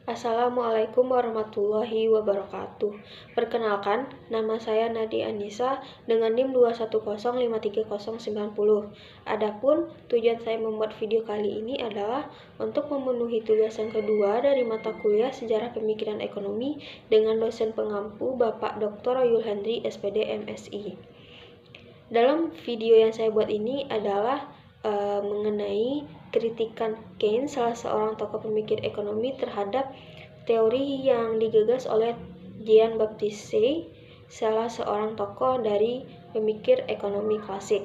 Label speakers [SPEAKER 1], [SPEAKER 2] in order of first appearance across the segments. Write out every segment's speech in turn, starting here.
[SPEAKER 1] Assalamualaikum warahmatullahi wabarakatuh. Perkenalkan, nama saya Nadi Anissa dengan NIM 2105390. Adapun tujuan saya membuat video kali ini adalah untuk memenuhi tugas yang kedua dari mata kuliah Sejarah Pemikiran Ekonomi dengan dosen pengampu Bapak Dr. Oyul Hendri SPD MSI. Dalam video yang saya buat ini adalah mengenai kritikan Keynes, salah seorang tokoh pemikir ekonomi, terhadap teori yang digagas oleh Jean-Baptiste Say, salah seorang tokoh dari pemikir ekonomi klasik.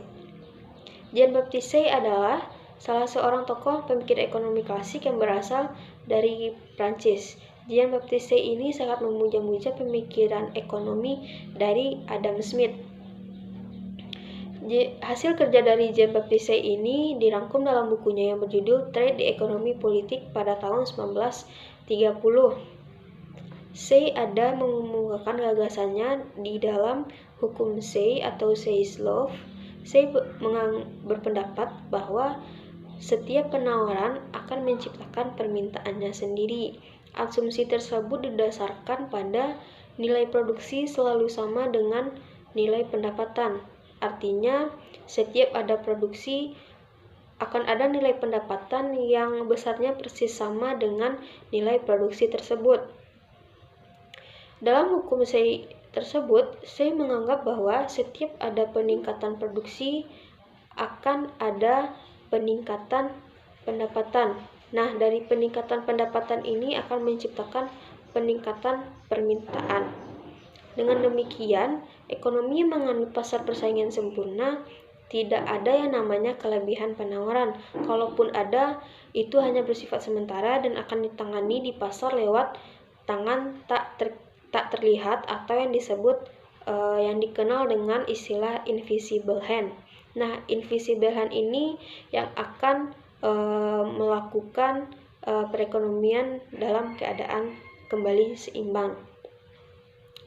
[SPEAKER 1] Jean-Baptiste Say adalah salah seorang tokoh pemikir ekonomi klasik yang berasal dari Prancis. Jean-Baptiste Say ini sangat memuja-muja pemikiran ekonomi dari Adam Smith. Hasil kerja dari Jean-Baptiste Say ini dirangkum dalam bukunya yang berjudul Trade di Ekonomi Politik pada tahun 1930. Say ada mengemukakan gagasannya di dalam hukum Say atau Say's Law. Say berpendapat bahwa setiap penawaran akan menciptakan permintaannya sendiri. Asumsi tersebut didasarkan pada nilai produksi selalu sama dengan nilai pendapatan. Artinya, setiap ada produksi akan ada nilai pendapatan yang besarnya persis sama dengan nilai produksi tersebut. Dalam hukum Say tersebut, Say menganggap bahwa setiap ada peningkatan produksi akan ada peningkatan pendapatan. Nah, dari peningkatan pendapatan ini akan menciptakan peningkatan permintaan. Dengan demikian, ekonomi yang menganut pasar persaingan sempurna, tidak ada yang namanya kelebihan penawaran. Kalaupun ada, itu hanya bersifat sementara dan akan ditangani di pasar lewat tangan tak terlihat atau yang disebut yang dikenal dengan istilah invisible hand. Nah, invisible hand ini yang akan melakukan perekonomian dalam keadaan kembali seimbang.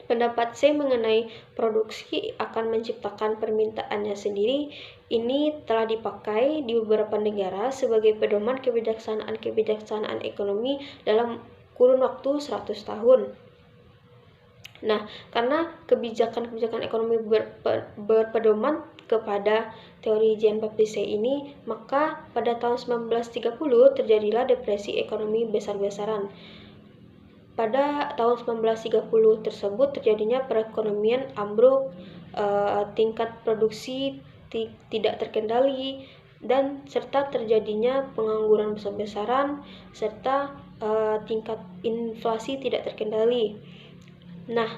[SPEAKER 1] Pendapat Say mengenai produksi akan menciptakan permintaannya sendiri ini telah dipakai di beberapa negara sebagai pedoman kebijaksanaan ekonomi dalam kurun waktu 100 tahun. Nah, karena kebijakan ekonomi berpedoman kepada teori Jean-Baptiste Say ini, maka pada tahun 1930 terjadilah depresi ekonomi besar-besaran. Pada tahun 1930 tersebut terjadinya perekonomian ambruk, tingkat produksi tidak terkendali, dan serta terjadinya pengangguran besar-besaran serta tingkat inflasi tidak terkendali. Nah,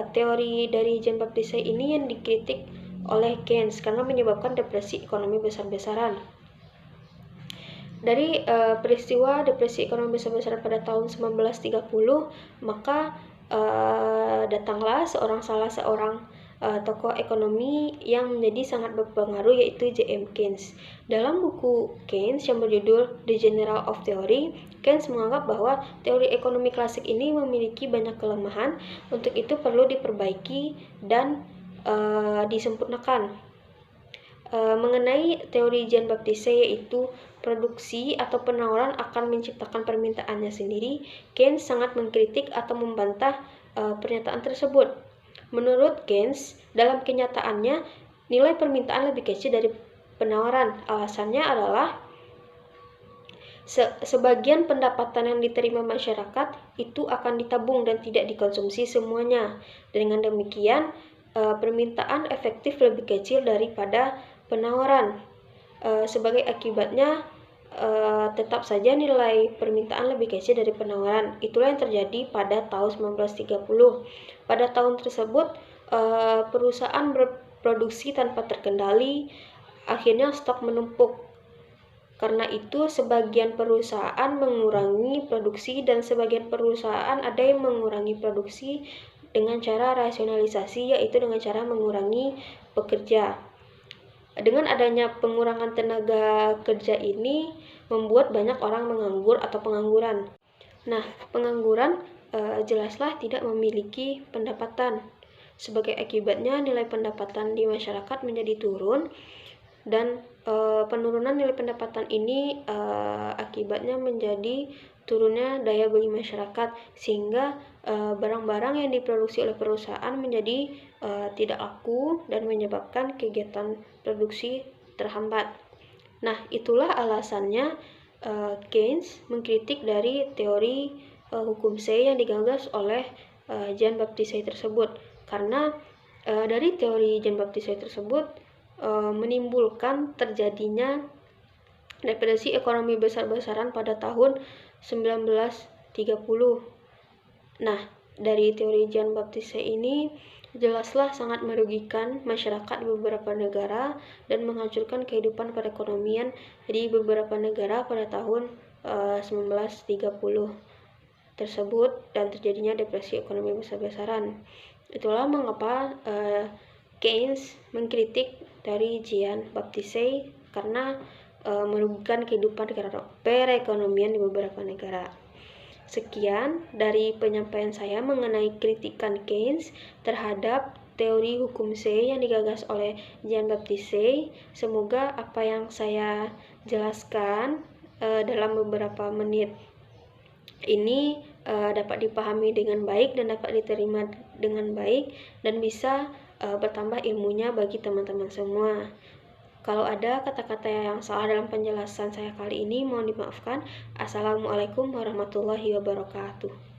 [SPEAKER 1] teori dari Jean-Baptiste Say ini yang dikritik oleh Keynes karena menyebabkan depresi ekonomi besar-besaran. Dari peristiwa depresi ekonomi besar-besaran pada tahun 1930, maka datanglah salah seorang tokoh ekonomi yang menjadi sangat berpengaruh, yaitu J.M. Keynes. Dalam buku Keynes yang berjudul The General of Theory, Keynes menganggap bahwa teori ekonomi klasik ini memiliki banyak kelemahan, untuk itu perlu diperbaiki dan disempurnakan. Mengenai teori Jean-Baptiste Say, yaitu produksi atau penawaran akan menciptakan permintaannya sendiri, Keynes sangat mengkritik atau membantah pernyataan tersebut. Menurut Keynes, dalam kenyataannya nilai permintaan lebih kecil dari penawaran. Alasannya adalah sebagian pendapatan yang diterima masyarakat itu akan ditabung dan tidak dikonsumsi semuanya. Dengan demikian, permintaan efektif lebih kecil daripada penawaran. Sebagai akibatnya, tetap saja nilai permintaan lebih kecil dari penawaran. Itulah yang terjadi pada tahun 1930. Pada tahun tersebut, perusahaan berproduksi tanpa terkendali, akhirnya stok menumpuk. Karena itu, sebagian perusahaan mengurangi produksi dan sebagian perusahaan ada yang mengurangi produksi dengan cara rasionalisasi, yaitu dengan cara mengurangi pekerja. Dengan adanya pengurangan tenaga kerja ini membuat banyak orang menganggur atau pengangguran. Nah, pengangguran jelaslah tidak memiliki pendapatan. Sebagai akibatnya nilai pendapatan di masyarakat menjadi turun, dan penurunan nilai pendapatan ini akibatnya menjadi turunnya daya beli masyarakat, sehingga barang-barang yang diproduksi oleh perusahaan menjadi tidak laku dan menyebabkan kegiatan produksi terhambat. Nah, itulah alasannya Keynes mengkritik dari teori hukum Say yang digagas oleh Jean-Baptiste Say tersebut, karena dari teori Jean-Baptiste Say tersebut menimbulkan terjadinya depresi ekonomi besar-besaran pada tahun 1930. Nah, dari teori Jean-Baptiste Say ini jelaslah sangat merugikan masyarakat di beberapa negara dan menghancurkan kehidupan perekonomian di beberapa negara pada tahun 1930 tersebut, dan terjadinya depresi ekonomi besar-besaran. Itulah mengapa Keynes mengkritik dari Jean-Baptiste Say, karena merugikan kehidupan perekonomian di beberapa negara. Sekian dari penyampaian saya mengenai kritikan Keynes terhadap teori hukum Say yang digagas oleh Jean-Baptiste Say. Semoga apa yang saya jelaskan dalam beberapa menit ini dapat dipahami dengan baik dan dapat diterima dengan baik, dan bisa bertambah ilmunya bagi teman-teman semua. Kalau ada kata-kata yang salah dalam penjelasan saya kali ini, mohon dimaafkan. Assalamualaikum warahmatullahi wabarakatuh.